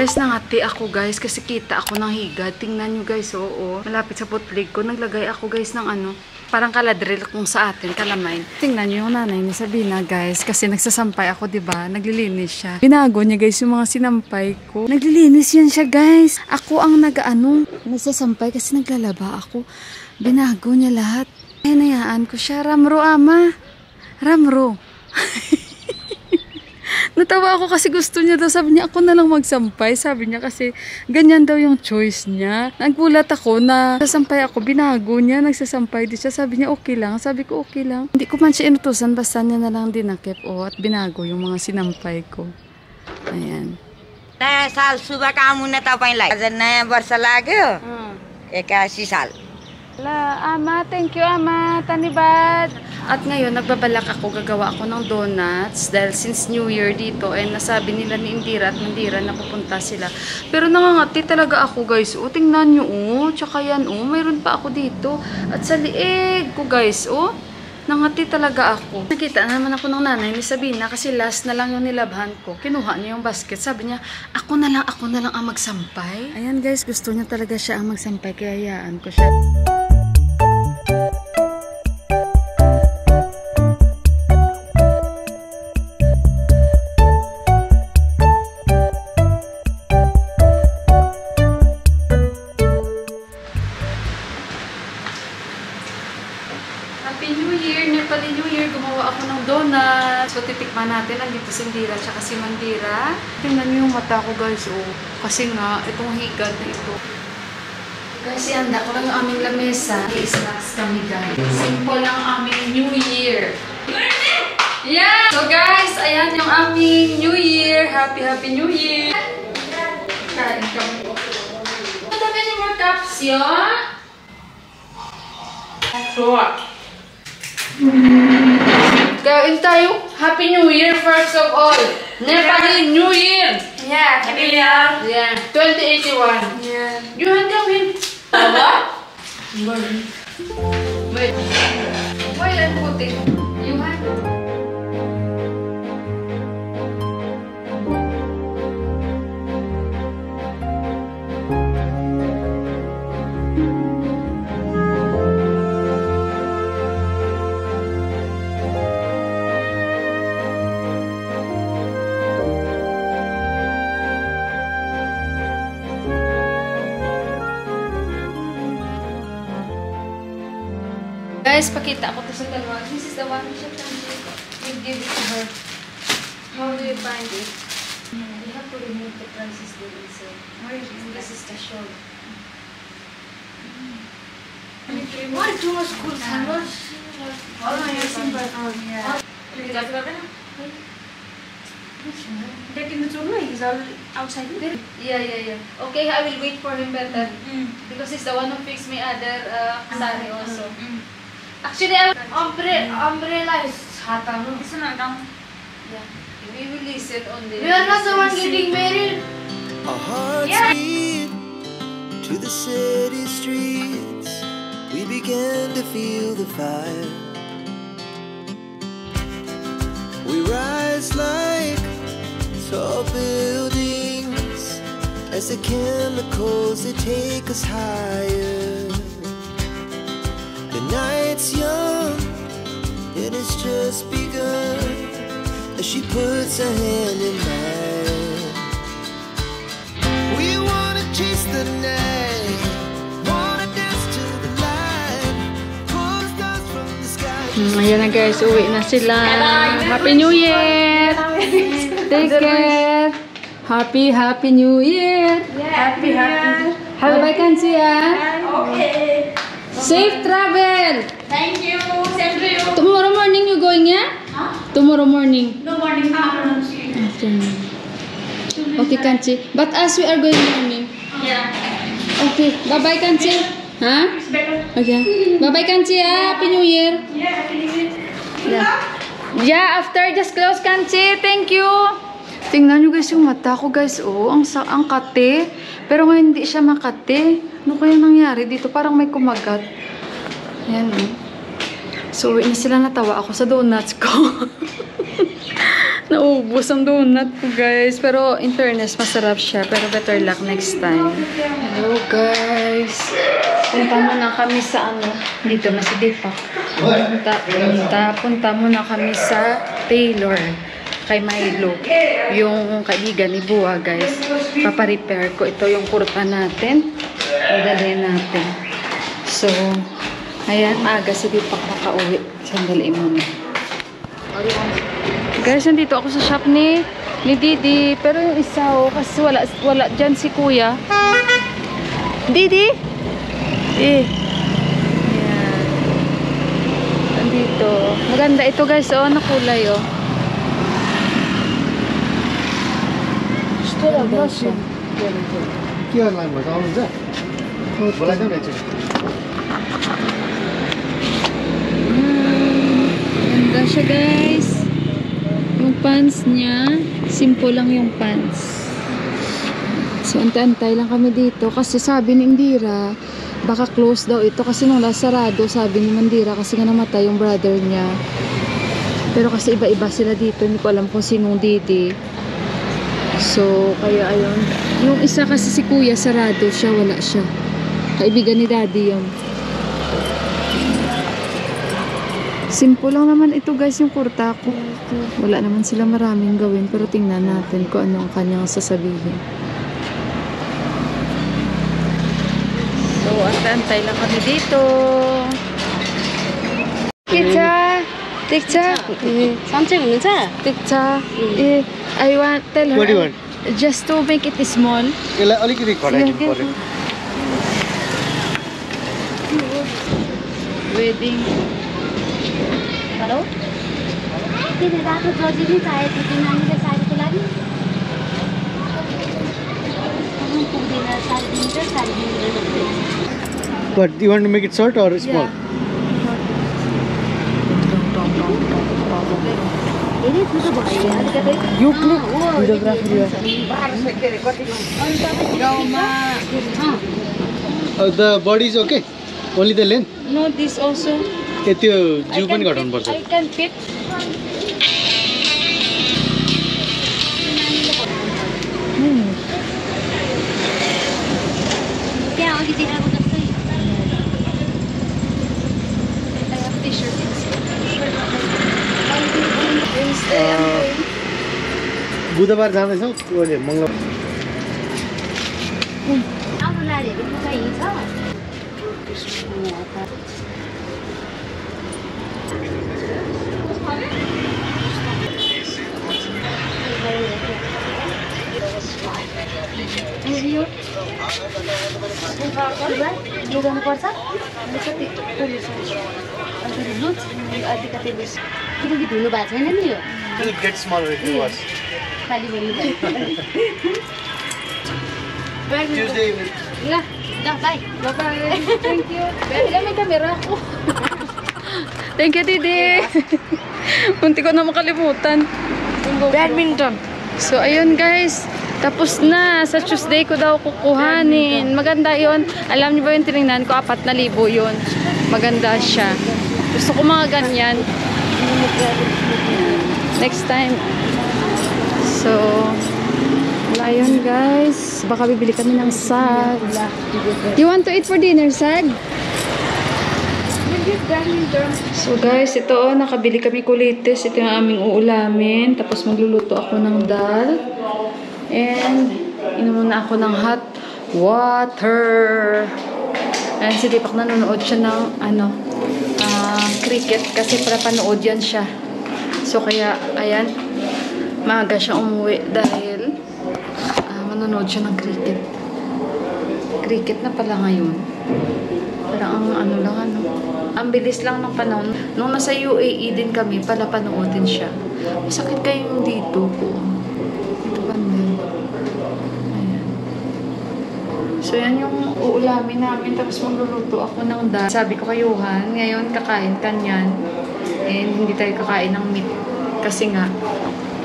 Guys, nangati ako guys kasi kita ako ng higad. Tingnan nyo guys, oo. Malapit sa putlig ko. Naglagay ako guys ng ano, parang kaladril kung sa atin, kalamain. Tingnan nyo yung nanay ni Sabina guys kasi nagsasampay ako, diba? Naglilinis siya. Binago niya guys yung mga sinampay ko. Naglilinis yan siya guys. Ako ang nagsasampay kasi naglalaba ako. Binago niya lahat. Hinayaan ko siya. Ramro, ama. Ramro. Natawa ako kasi gusto niya daw. Sabi niya, ako na lang magsampay. Sabi niya kasi ganyan daw yung choice niya. Nagulat ako na sasampay ako. Binago niya. Nagsasampay din siya. Sabi niya, okay lang. Sabi ko, okay lang. Hindi ko man siya inutusan. Basta niya na lang dinakip. At binago yung mga sinampay ko. Ayan. नयाँ साल शुभकामना तपाईलाई। आज नयाँ वर्ष लाग्यो 81 साल। Ama, thank you ama, tanibad. At ngayon, nagbabalak ako, gagawa ako ng donuts dahil since New Year dito, nasabi nila ni Indira at Mandira na pupunta sila. Pero nangangati talaga ako guys. O, tingnan nyo, tsaka yan, mayroon pa ako dito. At sa liig ko guys, nangati talaga ako. Nakita naman ako ng nanay ni Sabina kasi last na lang yung nilabhan ko. Kinuha niya yung basket. Sabi niya, ako na lang ang magsampay. Ayan guys, gusto niya talaga siya ang magsampay. Kaya hayaan ko siya. Happy New Year! Nepali New Year! Gumawa ako ng donuts. So, titikman natin. Andito si Indira at si Mandira. Tingnan niyo yung mata ko guys. Kasi nga, itong higad na ito. Guys, ihanda ko lang yung aming lamesa. I-snacks kami guys. Simple lang ang aming New Year. Yeah! So guys, ayan yung aming New Year. Happy New Year! Kain kami. Madami niyo more cups yun? Sure. Kain tayo. Happy New Year first of all. Nepali New Year. Yeah, Happy New Year. Yeah, 2081. Yeah. You hand kami. Apa? Wait. Why I'm putting? You hand. Guys, pakita ako to sa dalawa. This is the one shop that we give it to her. How do you find it? You have to remove the prices there inside. This is the shawl. Why too much cool sandwich? Simple. That in the room is all outside there. Yeah. Okay, I will wait for him better. Because he's the one who fixed me other sari also. Actually, Umbrella is hata. It's not down. Yeah. We will listen on the. We are not the one getting married. Our hearts beat to the city streets. We began to feel the fire. We rise like tall buildings as the chemicals they take us higher. The night's young and it's just begun as she puts her hand in mine. We wanna chase the night, wanna dance to the light, pull the stars from the sky. Ayan na guys, uwi na sila. Happy New Year! Take care! Happy New Year! Happy. Bye-bye, Kansi. Okay. Safe travel! Thank you. Same to you. Tomorrow morning you going, yeah? Huh? Tomorrow morning. No morning, afternoon. Okay, Kanchi. But as we are going morning. Yeah. Okay. Bye-bye, Kanchi. Huh? It's better. Okay. Bye-bye, Kanchi. Happy New Year. Yeah, Happy New Year. Yeah, after just close, Kanchi. Thank you. Tingnan nyo guys yung mata ko guys. Ang kate. Pero ngayon hindi siya makate. Ano kaya nangyari dito? Parang may kumagat. Ayan So, uwi na sila, natawa ako sa donuts ko. Naubos ang donut ko, guys. Pero in fairness, masarap siya. Pero better luck next time. Hello, guys. Punta muna kami sa ano. Dito na si Deepak. Punta muna kami sa Taylor. Kay Milo. Yung kaibigan ni Bua, guys. Paparepair ko. Ito yung kurta natin. Dadalhin natin. So, ayan. Aga si Deepak makauwi. Sandali muna. Guys, nandito ako sa shop ni Didi. Pero yung isa, kasi wala dyan si Kuya. Didi? Ayan. Nandito. Maganda ito, guys. Nakulay, Maganda siya. के लाइन भन्छ आउनुहुन्छ बोलाइदेऊ न एकचोटि Ganda siya, guys. Yung pants niya, simple lang yung pants. So, antay-antay lang kami dito. Kasi sabi ni Indira, baka close daw ito. Kasi nung last sarado, sabi ni Mandira, kasi nga namatay yung brother niya. Pero kasi iba-iba sila dito. Hindi ko alam kung sinong Didi. So, kaya ayun. Yung isa kasi si Kuya, sarado siya, wala siya. Kaibigan ni Daddy yun. Simple lang naman ito, guys, yung kurta ko. Wala naman sila maraming gawin, pero tingnan natin kung ano ang kanyang sasabihin. So, antay-antay lang kami dito. Tikcha! Tikcha! सन्चै हुनुहुन्छ Tikcha! I want, tell her, What do you want? just to make it small. यसलाई अलिकति घटाइदिनु पर्यो Wedding. Hello तिमी रातो जजी नै चाहिएको थियो नानीले साडीको लागि पुग्दैन साडी दिन्छ साडी दिँदैन But you want to make it short or small? धेरै ठुलो भयो अलिकति You click videography The body is okay? Only the length? No, this also. ए त्यो जिउ पनि घटाउनु पर्छ I can fit. त्यहाँ अघि देखाएको जस्तै I have t-shirt बुधबार जाँदैछौ ओले मङ्गलबार आफ्नो नारीहरू चाहिँ हिँड्छ लुगाउनुपर्छ किनकि धुनु भएको छैन नि यो It gets smaller if you wash. खालि भन्नु Tuesday evening. ल ल by Bye-bye. Thank you. Ilan may camera ako. Thank you, Didi. Munti ko na makalimutan. Badminton. So, ayun, guys. Tapos na. Sa Tuesday ko daw kukuhanin. Maganda yon. Alam niyo ba yung tinignan ko? 4,000 yun. Maganda siya. Gusto ko mga ganyan. Next time. So, wala yun, guys. Baka bibili kami ng sag. You want to eat for dinner, sag? So, guys, ito, nakabili kami kulitis. Ito yung aming uulamin. Tapos, magluluto ako ng dal. And, inom muna ako ng hot water. And, si Deepak nanonood siya ng, cricket. Kasi para panood yan siya. So, kaya, ayan, maaga siya umuwi dahil manonood siya ng cricket. Cricket na pala ngayon. Parang ang bilis lang ng panahon. Nung nasa UAE din kami, pala panoodin siya. Masakit kayong dito ko. Ito banda. Ayan. So, yan yung uulamin namin. Tapos magluluto ako ng dal. Sabi ko kay Johan, ngayon kakain ka niyan. And hindi tayo kakain ng meat. Kasi nga,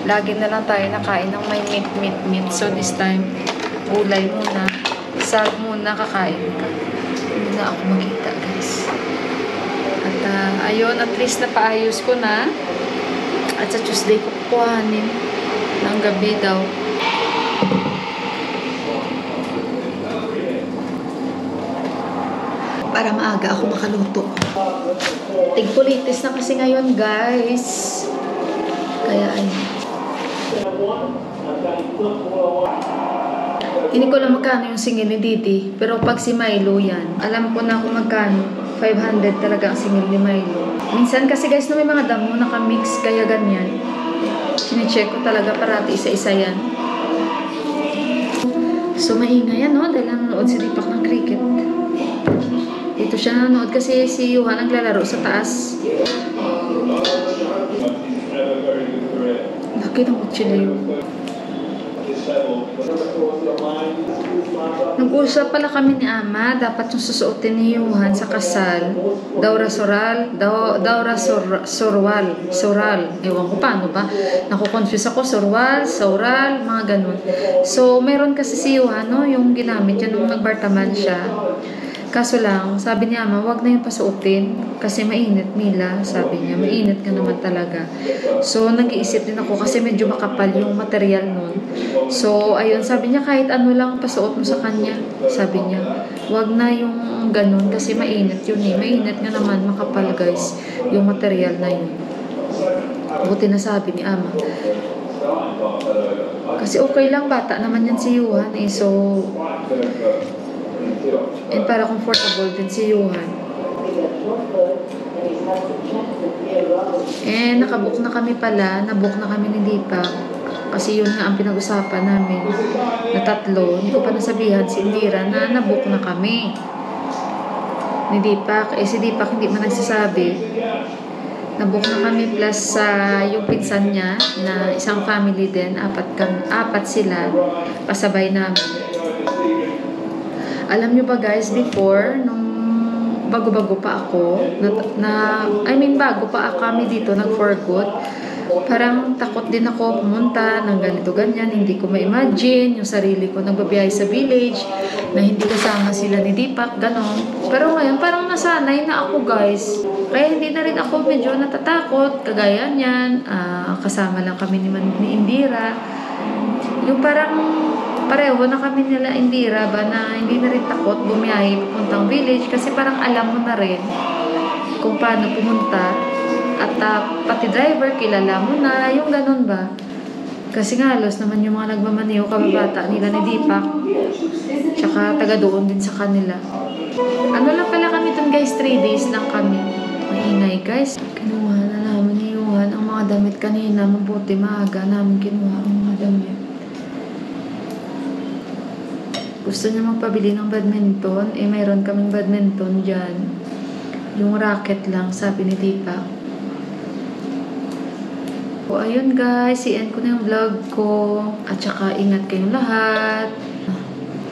lagi na lang tayo nakain ng may meat. So, this time, gulay muna. Sag muna, kakain ka. Hindi na ako makita, guys. At, ayun, at least napaayos ko na. At sa Tuesday ko kukuhanin. Ng gabi daw. Para maaga ako makaluto. Tigpulitis na kasi ngayon, guys. Kaya ay. Hindi ko lang magkano yung singil ni Didi. Pero pag si Milo yan, alam ko na kung magkano. 500 talaga ang singil ni Milo. Minsan kasi guys, no, may mga damo nakamix, kaya ganyan. Sine-check ko talaga parati isa-isa yan. So maingay yan, no? Dahil nanonood si Dipak ng cricket. Dito siya nanonood kasi si Johan naglalaro sa taas. Laki ng kutsilyo yun. Nag-usap pala kami ni Ama, dapat yung susuotin ni Johan sa kasal. Daura Soral. Ewan ko paano ba. Naku-confuse ako, Soral, mga ganun. So, meron kasi si Johan, no, yung ginamit yan nung nagbartaman siya. Kaso lang, sabi ni Ama, wag na yung pasuotin kasi mainit nila, sabi niya. Mainit ka naman talaga. So, nag-iisip din ako kasi medyo makapal yung material nun. So, ayun, sabi niya, kahit ano lang pasuot mo sa kanya, sabi niya. Wag na yung ganun kasi mainit yun eh. Mainit nga naman, makapal guys, yung material na yun. Buti na sabi ni Ama. Kasi okay lang, bata naman yan si Johan eh. So, and para comfortable din si Johan. And nakabook na kami pala. Nabook na kami ni Dipak. Kasi yun nga ang pinag-usapan namin. Na 3. Hindi ko pa nasabihan si Indira na nabook na kami ni Dipak. Eh si Dipak hindi man nagsasabi. Nabook na kami plus yung pinsan niya na isang family din. 4 sila. Pasabay namin. Alam nyo ba guys, before, nung bago-bago pa ako, bago pa kami dito, nag-for good, parang takot din ako pumunta ng ganito ganyan, hindi ko ma-imagine yung sarili ko nagbabiyahe sa village, na hindi kasama sila ni Dipak, ganon. Pero ngayon, parang nasanay na ako guys. Kaya hindi na rin ako medyo natatakot, kagaya niyan, kasama lang kami ni Indira. Yung parang pareho na kami nila Indira ba na hindi na rin takot bumiyahe papuntang village kasi parang alam mo na rin kung paano pumunta at pati driver kilala mo na yung ganun ba kasi nga halos naman yung mga nagmamaniho kababata nila ni Dipak tsaka taga doon din sa kanila. Ano lang pala kami dun guys, 3 days lang kami. Maingay guys. Kinuha na namin ni Johan ang mga damit kanina, mabuti maaga namin kinuha ang mga damit. Gusto niya magpabili ng badminton. Eh, mayroon kaming badminton dyan. Yung racket lang, sabi ni Dipak. So, ayun guys. I-end ko na yung vlog ko. At saka, ingat kayong lahat.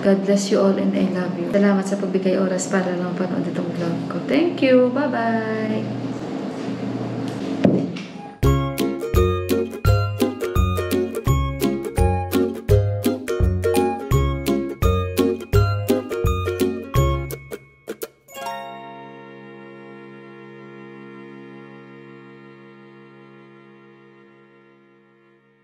God bless you all and I love you. Salamat sa pagbigay oras para lang panood itong vlog ko. Thank you. Bye-bye.